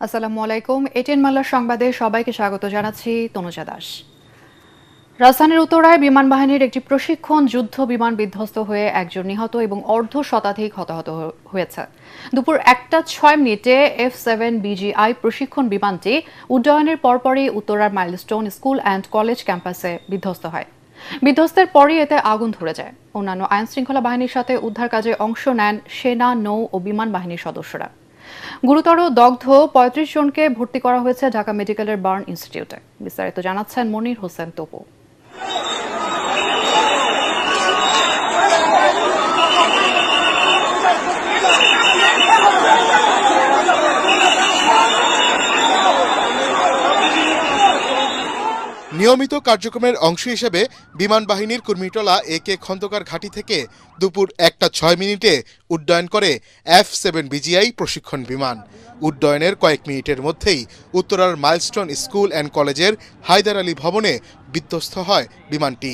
আসসালামু আলাইকুম। এটিএন বাংলার সংবাদে সবাইকে স্বাগত জানাচ্ছি তনুজা দাস। রাজধানীর উত্তরায় বিমান বাহিনীর একটি প্রশিক্ষণ যুদ্ধ বিমান বিধ্বস্ত হয়ে একজন নিহত এবং অর্ধ শতাধিক হতাহত হয়েছে। দুপুর 1:06 F-7 BGI প্রশিক্ষণ বিমানটি উড্ডয়নের পরপরই উত্তরার মাইলস্টোন স্কুল অ্যান্ড কলেজ ক্যাম্পাসে বিধ্বস্ত হয়। বিধ্বস্তের পরই এতে আগুন ধরে যায়। অন্যান্য আইনশৃঙ্খলা বাহিনীর সাথে উদ্ধার কাজে অংশ নেন সেনা, নৌ ও বিমান বাহিনীর সদস্যরা। গুরুতর দগ্ধ ৩৫ জনকে ভর্তি করা হয়েছে ঢাকা মেডিকেলের বার্ন ইনস্টিটিউটে। বিস্তারিত জানাচ্ছেন মনির হোসেন তপু। নিয়মিত কার্যক্রমের অংশ হিসেবে বিমান বাহিনীর কুর্মিটোলা AK খন্দকার ঘাঁটি থেকে দুপুর 1:06 উড্ডয়ন করে F-7 BGI প্রশিক্ষণ বিমান। উড্ডয়নের কয়েক মিনিটের মধ্যেই উত্তরার মাইলস্টোন স্কুল অ্যান্ড কলেজের হায়দার আলী ভবনে বিধ্বস্ত হয় বিমানটি।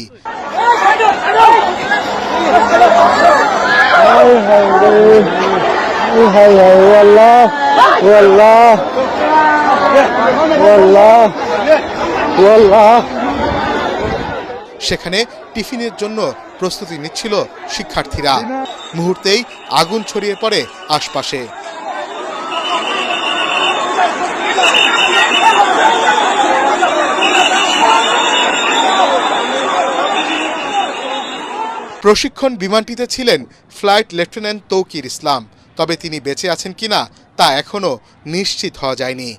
সেখানে টিফিনের জন্য প্রস্তুতি নিচ্ছিল শিক্ষার্থীরা। মুহূর্তেই আগুন ছড়িয়ে পড়ে আশপাশে। প্রশিক্ষণ বিমানটিতে ছিলেন ফ্লাইট লেফটেন্যান্ট তৌকির ইসলাম। তবে তিনি বেঁচে আছেন কিনা তা এখনও নিশ্চিত হওয়া যায়নি।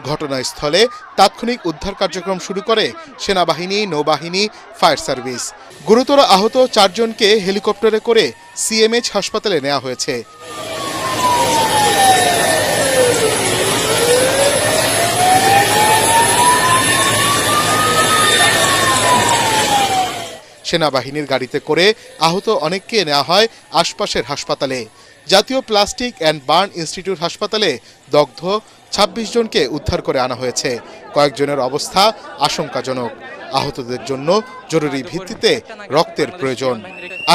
ঘটনাস্থলে তাৎক্ষণিক উদ্ধার কার্যক্রম শুরু করে সেনাবাহিনী, নৌবাহিনী, ফায়ার সার্ভিস। গুরুতর আহত 4 জনকে হেলিকপ্টারে করে CMH হাসপাতালে নেওয়া হয়েছে। সেনাবাহিনীর গাড়িতে করে আহত অনেককে নেওয়া হয় আশপাশের হাসপাতালে। জাতীয় প্লাস্টিক অ্যান্ড বার্ন ইনস্টিটিউট হাসপাতালে দগ্ধ 26 জনকে উদ্ধার করে আনা হয়েছে। কয়েকজনের অবস্থা আশঙ্কাজনক। আহতদের জন্য জরুরি ভিত্তিতে রক্তের প্রয়োজন।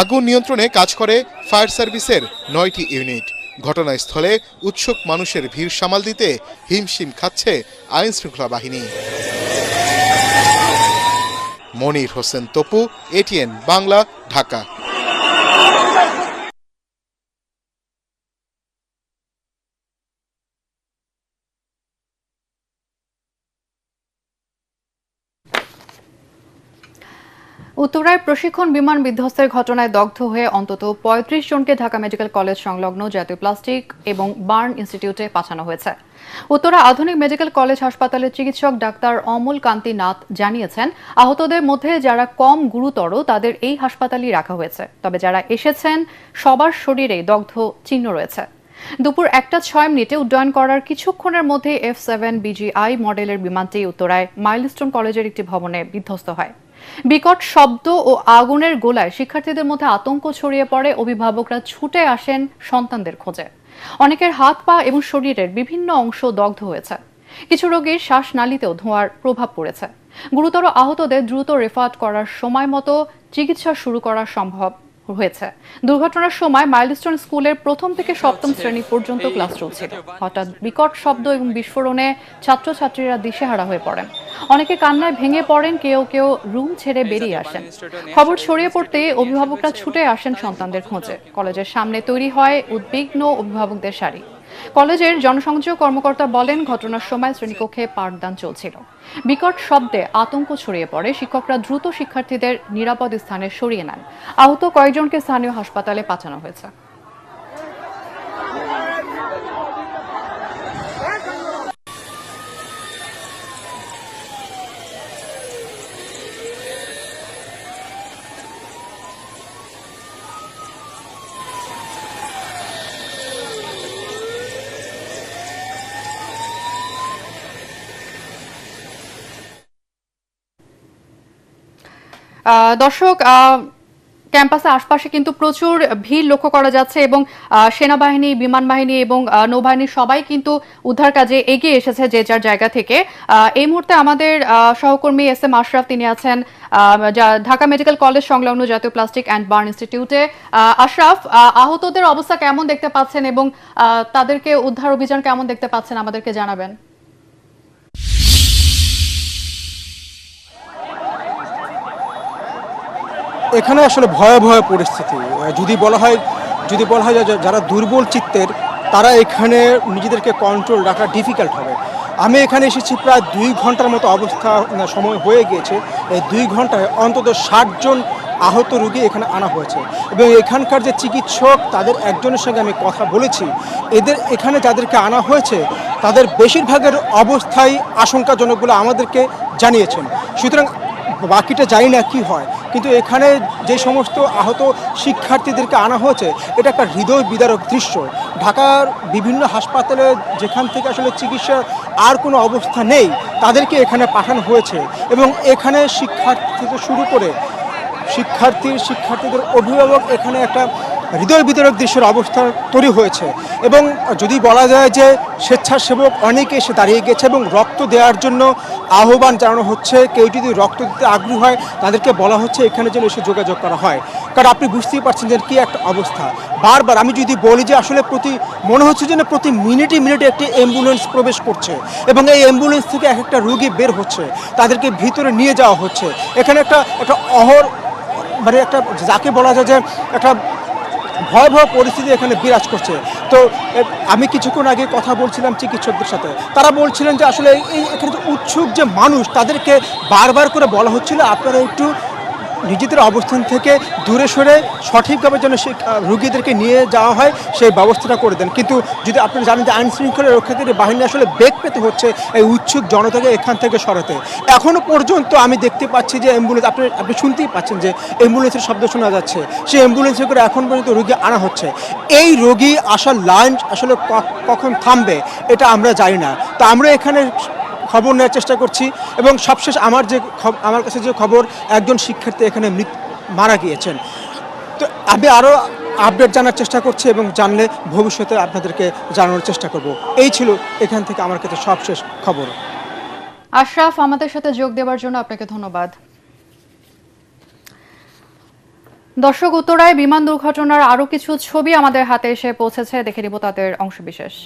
আগুন নিয়ন্ত্রণে কাজ করে ফায়ার সার্ভিসের 9টি ইউনিট। ঘটনাস্থলে উৎসুক মানুষের ভিড় সামাল দিতে হিমশিম খাচ্ছে আইনশৃঙ্খলা বাহিনী। মনির হোসেন তপু, ATN বাংলা, ঢাকা। উত্তরায় প্রশিক্ষণ বিমান বিধ্বস্তের ঘটনায় দগ্ধ হয়ে অন্তত ৩৫ জনকে ঢাকা মেডিকেল কলেজ সংলগ্ন জাতীয় প্লাস্টিক এবং বার্ন ইনস্টিটিউটে পাঠানো হয়েছে। উত্তরা আধুনিক মেডিকেল কলেজ হাসপাতালের চিকিৎসক ডাক্তার অমল কান্তি নাথ জানিয়েছেন, আহতদের মধ্যে যারা কম গুরুতর তাদের এই হাসপাতালেই রাখা হয়েছে। তবে যারা এসেছেন সবার শরীরে দগ্ধ চিহ্ন রয়েছে। দুপুর 1:06 উড্ডয়ন করার কিছুক্ষণের মধ্যে F-7 BGI মডেলের বিমানটি উত্তরায় মাইলস্টোন কলেজের একটি ভবনে বিধ্বস্ত হয়। বিকট শব্দ ও আগুনের গোলায় শিক্ষার্থীদের মধ্যে আতঙ্ক ছড়িয়ে পড়ে। অভিভাবকরা ছুটে আসেন সন্তানদের খোঁজে। অনেকের হাত, পা এবং শরীরের বিভিন্ন অংশ দগ্ধ হয়েছে। কিছু রোগীর শ্বাসনালীতেও ধোঁয়ার প্রভাব পড়েছে। গুরুতর আহতদের দ্রুত রেফার করার সময় মতো চিকিৎসা শুরু করা সম্ভব হয়েছে। দুর্ঘটনার সময় মাইলস্টোন স্কুলের 1ম থেকে 7ম শ্রেণী পর্যন্ত ক্লাস চলছিল। হঠাৎ বিকট শব্দ এবং বিস্ফোরণে ছাত্রছাত্রীরা দিশেহারা হয়ে পড়েন। অনেকে কান্নায় ভেঙে পড়েন, কেউ কেউ রুম ছেড়ে বেরিয়ে আসেন। খবর ছড়িয়ে পড়তে অভিভাবকরা ছুটে আসেন সন্তানদের খোঁজে। কলেজের সামনে তৈরি হয় উদ্বিগ্ন অভিভাবকদের সারি। কলেজের জনসংযোগ কর্মকর্তা বলেন, ঘটনার সময় শ্রেণীকক্ষে পাঠদান চলছিল। বিকট শব্দে আতঙ্ক ছড়িয়ে পড়ে। শিক্ষকরা দ্রুত শিক্ষার্থীদের নিরাপদ স্থানে সরিয়ে নেন। আহত কয়েকজনকে স্থানীয় হাসপাতালে পাঠানো হয়েছে। দর্শক, ক্যাম্পাসের আশপাশে কিন্তু প্রচুর ভিড় লক্ষ্য করা যাচ্ছে এবং সেনাবাহিনী, বিমান বাহিনী এবং নৌবাহিনী সবাই কিন্তু উদ্ধার কাজে এগিয়ে এসেছে যে যার জায়গা থেকে। এই মুহূর্তে আমাদের সহকর্মী SM আশরাফ, তিনি আছেন ঢাকা মেডিকেল কলেজ সংলগ্ন জাতীয় প্লাস্টিক অ্যান্ড বার্ন ইনস্টিটিউটে। আশরাফ, আহতদের অবস্থা কেমন দেখতে পাচ্ছেন এবং তাদেরকে উদ্ধার অভিযান কেমন দেখতে পাচ্ছেন আমাদেরকে জানাবেন। এখানে আসলে ভয়াবহ পরিস্থিতি। যদি বলা হয় যে যারা দুর্বল চিত্তের তারা এখানে নিজেদেরকে কন্ট্রোল রাখা ডিফিকাল্ট হবে। আমি এখানে এসেছি প্রায় 2 ঘন্টার মতো সময় হয়ে গিয়েছে। এই 2 ঘন্টায় অন্তত 60 জন আহত রোগী এখানে আনা হয়েছে এবং এখানকার যে চিকিৎসক তাদের একজনের সঙ্গে আমি কথা বলেছি। এখানে যাদেরকে আনা হয়েছে তাদের বেশিরভাগের অবস্থাই আশঙ্কাজনক বলে আমাদেরকে জানিয়েছেন। সুতরাং বাকিটা জানি না কি হয়, কিন্তু এখানে যে সমস্ত আহত শিক্ষার্থীদেরকে আনা হয়েছে এটা একটা হৃদয় বিদারক দৃশ্য। ঢাকার বিভিন্ন হাসপাতালে যেখান থেকে আসলে চিকিৎসার আর কোনো অবস্থা নেই তাদেরকে এখানে পাঠানো হয়েছে এবং এখানে শিক্ষার্থী থেকে শুরু করে শিক্ষার্থীদের অভিভাবক এখানে একটা হৃদয় বিদারক দৃশ্যের অবস্থা তৈরি হয়েছে। এবং যদি বলা যায় যে স্বেচ্ছাসেবক অনেকে এসে দাঁড়িয়ে গেছে এবং রক্ত দেওয়ার জন্য আহ্বান জানানো হচ্ছে। কেউ যদি রক্ত দিতে আগ্রহী হয় তাদেরকে বলা হচ্ছে এখানে যেন এসে যোগাযোগ করা হয়, কারণ আপনি বুঝতেই পারছেন যে কী একটা অবস্থা। বারবার আমি যদি বলি যে আসলে মনে হচ্ছে যেন প্রতি মিনিটে মিনিটে একটি অ্যাম্বুলেন্স প্রবেশ করছে এবং এই অ্যাম্বুলেন্স থেকে এক একটা রোগী বের হচ্ছে, তাদেরকে ভিতরে নিয়ে যাওয়া হচ্ছে। এখানে একটা একটা যাকে বলা যায় যে একটা ভয়াবহ পরিস্থিতি এখানে বিরাজ করছে। তো আমি কিছুক্ষণ আগে কথা বলছিলাম চিকিৎসকদের সাথে, তারা বলছিলেন যে আসলে এখানে যে উৎসুক যে মানুষ তাদেরকে বারবার করে বলা হচ্ছিল আপনারা একটু নিজেদের অবস্থান থেকে দূরে সরে সঠিকভাবে যেন সেই রুগীদেরকে নিয়ে যাওয়া হয় সেই ব্যবস্থাটা করে দেন। কিন্তু যদি আপনারা জানেন যে আইনশৃঙ্খলা রক্ষাকারী বাহিনী আসলে বেগ পেতে হচ্ছে এই উৎসুক জনতাকে এখান থেকে সরাতে। এখনও পর্যন্ত আমি দেখতে পাচ্ছি যে অ্যাম্বুলেন্স আপনি শুনতেই পাচ্ছেন যে অ্যাম্বুলেন্সের শব্দ শোনা যাচ্ছে, সেই অ্যাম্বুলেন্সে করে এখন পর্যন্ত রোগী আনা হচ্ছে। এই রোগী আসার লাইন আসলে কখন থামবে এটা আমরা জানি না। তো আমরা এখানে খবর নেওয়ার চেষ্টা করছি এবং সবশেষ আমার কাছে যে খবর একজন শিক্ষার্থী এখানে মারা গিয়েছেন। তো আমি আরও আপডেট জানার চেষ্টা করছি এবং জানলে ভবিষ্যতে আপনাদেরকে জানানোর চেষ্টা করব। এই ছিল এখান থেকে আমার কাছে সবশেষ খবর। আশরাফ, আমাদের সাথে যোগ দেওয়ার জন্য আপনাকে ধন্যবাদ। দর্শক, উত্তরায় বিমান দুর্ঘটনার আরও কিছু ছবি আমাদের হাতে এসে পৌঁছেছে, দেখে নিব তাদের অংশবিশেষ।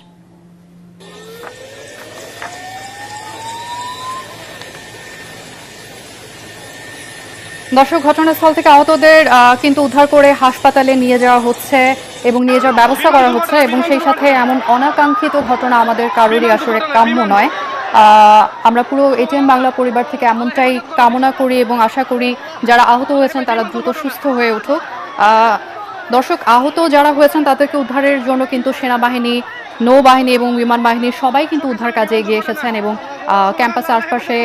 দর্শক, ঘটনাস্থল থেকে আহতদের কিন্তু উদ্ধার করে হাসপাতালে নিয়ে যাওয়া হচ্ছে এবং নিয়ে যাওয়ার ব্যবস্থা করা হচ্ছে এবং সেই সাথে এমন অনাকাঙ্ক্ষিত ঘটনা আমাদের কারোরই আসলে কাম্য নয়। আমরা পুরো এটিএন বাংলা পরিবার থেকে এমনটাই কামনা করি এবং আশা করি যারা আহত হয়েছেন তারা দ্রুত সুস্থ হয়ে উঠুক। দর্শক, আহত যারা হয়েছেন তাদেরকে উদ্ধারের জন্য কিন্তু সেনাবাহিনী, নৌবাহিনী এবং বিমান বাহিনী সবাই কিন্তু উদ্ধার কাজে এগিয়ে এসেছেন এবং ক্যাম্পাসের আশপাশে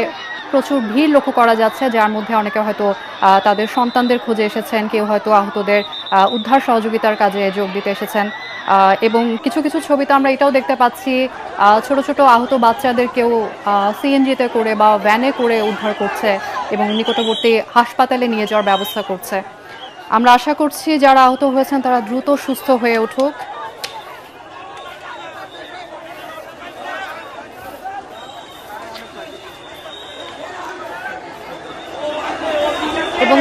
প্রচুর ভিড় লক্ষ্য করা যাচ্ছে, যার মধ্যে অনেকে হয়তো তাদের সন্তানদের খোঁজে এসেছেন, কেউ হয়তো আহতদের উদ্ধার সহযোগিতার কাজে যোগ দিতে এসেছেন। এবং কিছু কিছু ছবিতে আমরা এটাও দেখতে পাচ্ছি ছোট ছোট আহত বাচ্চাদের কেউ সিএনজিতে করে বা ভ্যানে করে উদ্ধার করছে এবং নিকটবর্তী হাসপাতালে নিয়ে যাওয়ার ব্যবস্থা করছে। আমরা আশা করছি যারা আহত হয়েছেন তারা দ্রুত সুস্থ হয়ে উঠুক। এবং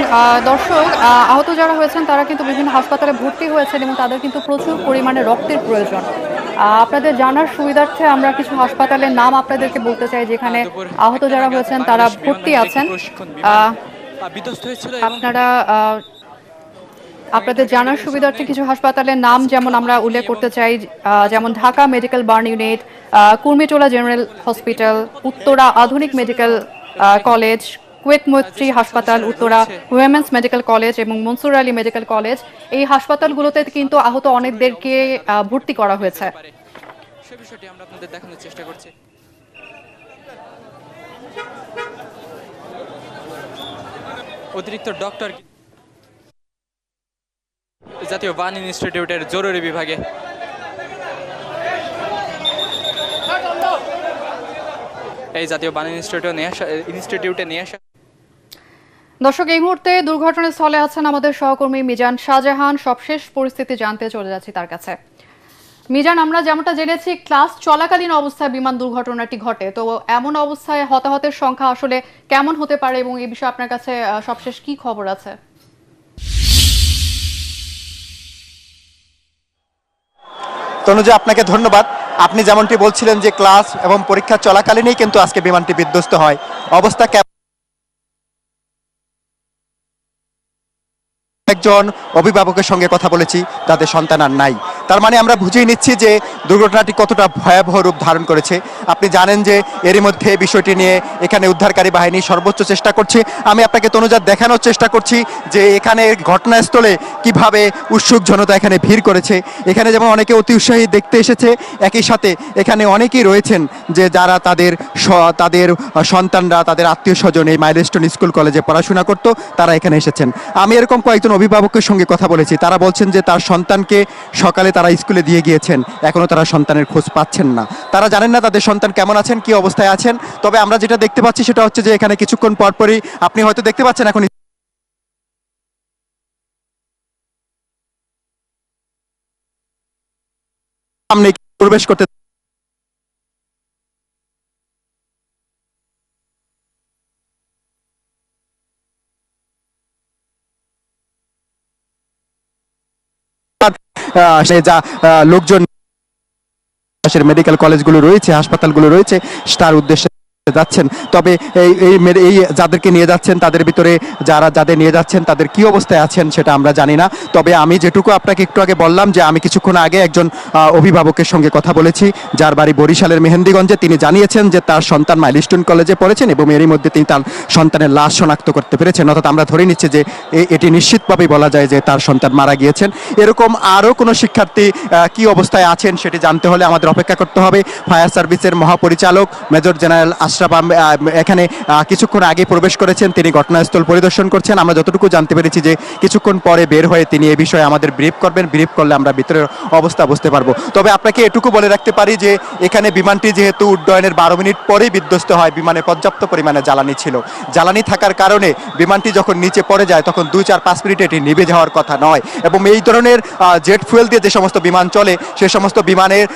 দর্শক, আহত যারা হয়েছেন তারা কিন্তু বিভিন্ন হাসপাতালে ভর্তি হয়েছেন এবং তাদের কিন্তু প্রচুর পরিমাণে রক্তের প্রয়োজন। আপনাদের জানার সুবিধার্থে আমরা কিছু হাসপাতালের নাম আপনাদেরকে বলতে চাই যেখানে আহত যারা হয়েছেন তারা ভর্তি আছেন। আপনাদের জানার সুবিধার্থে কিছু হাসপাতালের নাম যেমন আমরা উল্লেখ করতে চাই, যেমন Dhaka medical burn unit, Kurmitola general hospital, Uttara আধুনিক মেডিকেল কলেজ, কুয়েত মৈত্রী হাসপাতাল, উত্তরা উইমেন্স মেডিকেল কলেজ এবং মনসুর আলী মেডিকেল কলেজ। এই হাসপাতালগুলোতে কিন্তু আহত অনেকদেরকে ভর্তি করা হয়েছে। সে বিষয়টি আমরা আপনাদের দেখানোর চেষ্টা করছি। অতিরিক্ত ডক্টর জাতীয় বার্ন ইনস্টিটিউটের জরুরি বিভাগে এই জাতীয় বার্ন ইনস্টিটিউটে নিয়ে আসা। দর্শক, এই মুহূর্তে দুর্ঘটনাস্থলে আছেন আমাদের সহকর্মী মিজান শাহজাহান। সবশেষ পরিস্থিতি জানতে চলে যাচ্ছি তার কাছে। মিজান, আমরা যেমনটা জেনেছি ক্লাস চলাকালীন অবস্থায় বিমান দুর্ঘটনাটি ঘটে, তো এমন অবস্থায় হতাহতের সংখ্যা আসলে কেমন হতে পারে এবং এই বিষয়ে আপনার কাছে সবশেষ কি খবর আছে? তনুজা, আপনাকে ধন্যবাদ। আপনি যেমনটি বলছিলেন যে ক্লাস এবং পরীক্ষা চলাকালীনই কিন্তু আজকে বিমানটি বিধ্বস্ত হয়। অবস্থা একজন অভিভাবকের সঙ্গে কথা বলেছি, তাদের সন্তান আর নাই। তার মানে আমরা বুঝেই নিচ্ছি যে দুর্ঘটনাটি কতটা ভয়াবহ রূপ ধারণ করেছে। আপনি জানেন যে এরই মধ্যে বিষয়টি নিয়ে এখানে উদ্ধারকারী বাহিনী সর্বোচ্চ চেষ্টা করছে। আমি আপনাকে তনুজাত দেখানোর চেষ্টা করছি যে এখানে ঘটনাস্থলে কিভাবে উৎসুক জনতা এখানে ভিড় করেছে। এখানে যেমন অনেকে অতি উৎসাহী দেখতে এসেছে, একই সাথে এখানে অনেকেই রয়েছেন যে যারা তাদের সন্তানরা, তাদের আত্মীয় স্বজন এই মাইলস্টোন স্কুল কলেজে পড়াশোনা করতো, তারা এখানে এসেছেন। আমি এরকম কয়েকজন অভিভাবকের সঙ্গে কথা বলেছি, তারা বলছেন যে তার সন্তানকে সকালে তারা স্কুলে দিয়ে গিয়েছেন, এখনো তারা সন্তানের খোঁজ পাচ্ছেন না। তারা জানেন না তাদের সন্তান কেমন আছেন, কি অবস্থায় আছেন। তবে আমরা যেটা দেখতে পাচ্ছি সেটা হচ্ছে যে এখানে কিছুক্ষণ পরপরই আপনি হয়তো দেখতে পাচ্ছেন এখন সামনে প্রবেশ করতে সে যা লোকজন মেডিকেল কলেজগুলো রয়েছে, হাসপাতালগুলো রয়েছে, তার উদ্দেশ্যে যাচ্ছেন। তবে এই যাদেরকে নিয়ে যাচ্ছেন তাদের ভিতরে যাদের নিয়ে যাচ্ছেন তাদের কি অবস্থায় আছেন সেটা আমরা জানি না। তবে আমি যেটুকু আপনাকে একটু আগে বললাম যে আমি কিছুক্ষণ আগে একজন অভিভাবকের সঙ্গে কথা বলেছি যার বাড়ি বরিশালের মেহেন্দিগঞ্জে। তিনি জানিয়েছেন যে তার সন্তান মাইলস্টোন কলেজে পড়েছেন এবং এরই মধ্যে তিনি তার সন্তানের লাশ শনাক্ত করতে পেরেছেন। অর্থাৎ আমরা ধরে নিচ্ছি যে এটি নিশ্চিতভাবেই বলা যায় যে তার সন্তান মারা গিয়েছেন। এরকম আরও কোনো শিক্ষার্থী কি অবস্থায় আছেন সেটি জানতে হলে আমাদের অপেক্ষা করতে হবে। ফায়ার সার্ভিসের মহাপরিচালক মেজর জেনারেল আশরাফ এখানে কিছুক্ষণ আগে প্রবেশ করেছেন, তিনি ঘটনাস্থল পরিদর্শন করছেন। আমরা যতটুকু জানতে পেরেছি যে কিছুক্ষণ পরে বের হয়ে তিনি এ বিষয়ে আমাদের ব্রিফ করবেন, ব্রিফ করলে আমরা ভিতরের অবস্থা বুঝতে পারবো। তবে আপনাকে এটুকু বলে রাখতে পারি যে এখানে বিমানটি যেহেতু উড্ডয়নের 12 মিনিট পরেই বিধ্বস্ত হয়, বিমানে পর্যাপ্ত পরিমাণে জ্বালানি ছিল। জ্বালানি থাকার কারণে বিমানটি যখন নিচে পড়ে যায় তখন 2-4-5 মিনিটে এটি নিভে যাওয়ার কথা নয়। এবং এই ধরনের জেট ফুয়েল দিয়ে যে সমস্ত বিমান চলে সে সমস্ত বিমানের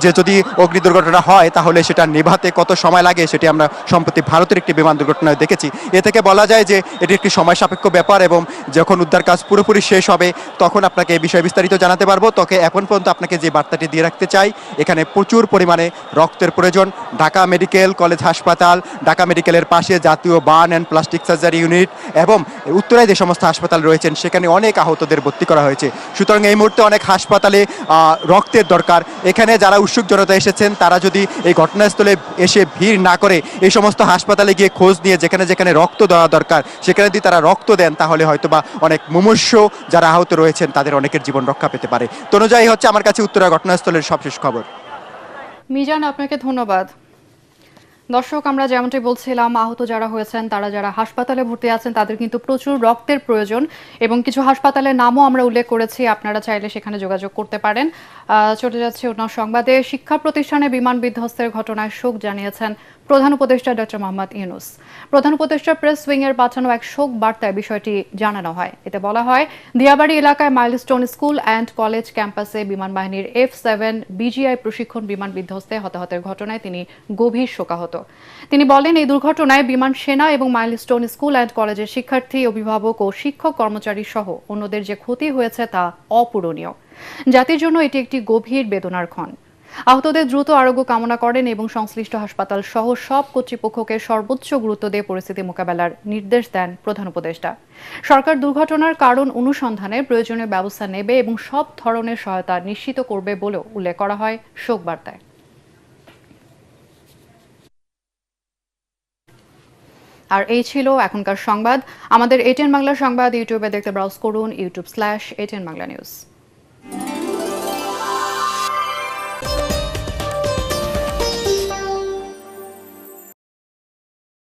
যে যদি অগ্নি দুর্ঘটনা হয় তাহলে সেটা নিভাতে কত সময় লাগে সেটি আমরা সম্প্রতি ভারতের একটি বিমান দুর্ঘটনায় দেখেছি। এ থেকে বলা যায় যে এটি একটি সময় সাপেক্ষ ব্যাপার এবং যখন উদ্ধার কাজ পুরোপুরি শেষ হবে তখন আপনাকে এই বিষয়ে বিস্তারিত জানাতে পারবো। তবে এখন পর্যন্ত আপনাকে যে বার্তাটি দিয়ে রাখতে চাই, এখানে প্রচুর পরিমাণে রক্তের প্রয়োজন। ঢাকা মেডিকেল কলেজ হাসপাতাল, ঢাকা মেডিকেলের পাশে জাতীয় burn and plastic surgery unit এবং উত্তরায় যে সমস্ত হাসপাতাল রয়েছেন সেখানে অনেক আহতদের ভর্তি করা হয়েছে। সুতরাং এই মুহূর্তে অনেক হাসপাতালে রক্তের দরকার। এখানে যারা উৎসুক জনতা এসেছেন তারা যদি এই ঘটনাস্থলে এসে ভিড় না করে এই সমস্ত হাসপাতালে গিয়ে খোঁজ নিয়ে যেখানে যেখানে রক্ত দেওয়া দরকার সেখানে যদি তারা রক্ত দেন তাহলে হয়তোবা অনেক মুমূর্ষ যারা আহত রয়েছেন তাদের অনেকের জীবন রক্ষা পেতে পারে। তো অনুযায়ী হচ্ছে আমার কাছে উত্তরা ঘটনাস্থলের সবশেষ খবর। মিজান, আপনাকে ধন্যবাদ। দর্শক, আমরা যেমনটি বলছিলাম, আহত যারা হয়েছেন তারা যারা হাসপাতালে ভর্তি আছেন তাদের কিন্তু প্রচুর রক্তের প্রয়োজন এবং কিছু হাসপাতালের নামও আমরা উল্লেখ করেছি, আপনারা চাইলে সেখানে যোগাযোগ করতে পারেন। চলে যাচ্ছে অন্য সংবাদে। শিক্ষা প্রতিষ্ঠানে বিমান বিধ্বস্তের ঘটনায় শোক জানিয়েছেন প্রধান উপদেষ্টা ডক্টর মোহাম্মদ ইউনূস। প্রধান উপদেষ্টা প্রেস উইং এর পাঠানো এক শোক বার্তায় বিষয়টি জানানো হয়। এতে বলা হয়, দিয়াবাড়ি এলাকায় মাইলস্টোন স্কুল অ্যান্ড কলেজ ক্যাম্পাসে বিমান বাহিনীর F-7 বিজিআই প্রশিক্ষণ বিমান বিধ্বস্তে হতাহতের ঘটনায় তিনি গভীর শোকাহত। তিনি বলেন, এই দুর্ঘটনায় বিমান সেনা এবং মাইলস্টোন স্কুল অ্যান্ড কলেজের শিক্ষার্থী, অভিভাবক ও শিক্ষক কর্মচারী সহ অন্যদের যে ক্ষতি হয়েছে তা অপূরণীয়। জাতির জন্য এটি একটি গভীর বেদনার ক্ষণ। আহতদের দ্রুত আরোগ্য কামনা করেন এবং সংশ্লিষ্ট হাসপাতাল সহ সব কর্তৃপক্ষকে সর্বোচ্চ গুরুত্ব দিয়ে পরিস্থিতি মোকাবেলার নির্দেশ দেন প্রধান উপদেষ্টা। সরকার দুর্ঘটনার কারণ অনুসন্ধানে প্রয়োজনীয় ব্যবস্থা নেবে এবং সব ধরনের সহায়তা নিশ্চিত করবে বলেও উল্লেখ করা হয় শোক বার্তায়। আর এই ছিল এখনকার সংবাদ। আমাদের ATN বাংলা সংবাদ ইউটিউবে দেখতে ব্রাউজ করুন youtube/ATN বাংলা নিউজ।